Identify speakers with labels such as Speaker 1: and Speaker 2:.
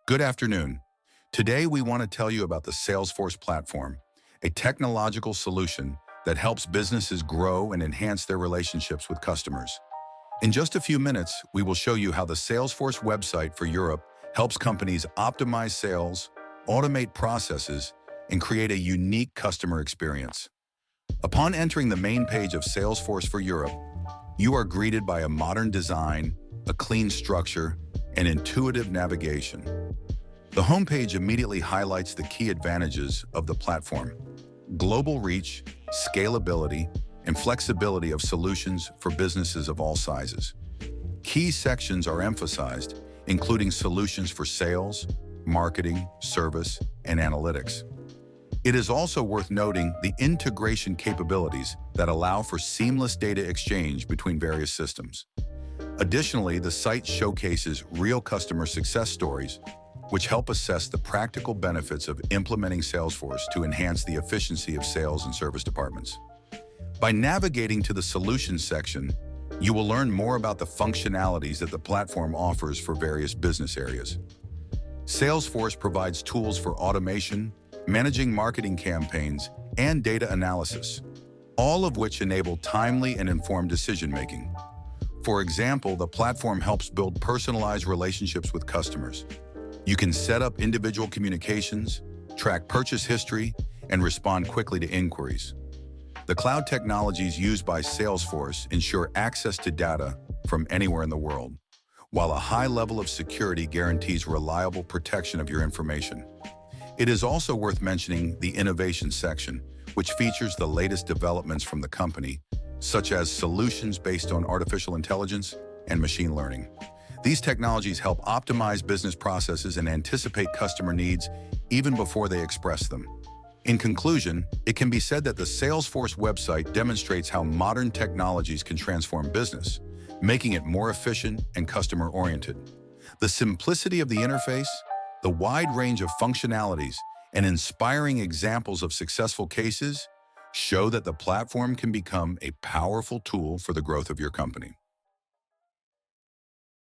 Speaker 1: Good afternoon. Today we want to tell you about the Salesforce platform, a technological solution that helps businesses grow and enhance their relationships with customers. In just a few minutes, we will show you how the Salesforce website for Europe helps companies optimize sales, automate processes, and create a unique customer experience. Upon entering the main page of Salesforce for Europe, you are greeted by a modern design, a clean structure, and intuitive navigation. The homepage immediately highlights the key advantages of the platform: global reach, scalability, and flexibility of solutions for businesses of all sizes. Key sections are emphasized, including solutions for sales, marketing, service, and analytics. It is also worth noting the integration capabilities that allow for seamless data exchange between various systems. Additionally, the site showcases real customer success stories, which help assess the practical benefits of implementing Salesforce to enhance the efficiency of sales and service departments. By navigating to the Solutions section, you will learn more about the functionalities that the platform offers for various business areas. Salesforce provides tools for automation, managing marketing campaigns, and data analysis, all of which enable timely and informed decision-making. For example, the platform helps build personalized relationships with customers. You can set up individual communications, track purchase history, and respond quickly to inquiries. The cloud technologies used by Salesforce ensure access to data from anywhere in the world, while a high level of security guarantees reliable protection of your information. It is also worth mentioning the Innovation section, which features the latest developments from the company, such as solutions based on artificial intelligence and machine learning. These technologies help optimize business processes and anticipate customer needs even before they express them. In conclusion, it can be said that the Salesforce website demonstrates how modern technologies can transform business, making it more efficient and customer-oriented. The simplicity of the interface, the wide range of functionalities, and inspiring examples of successful cases show that the platform can become a powerful tool for the growth of your company.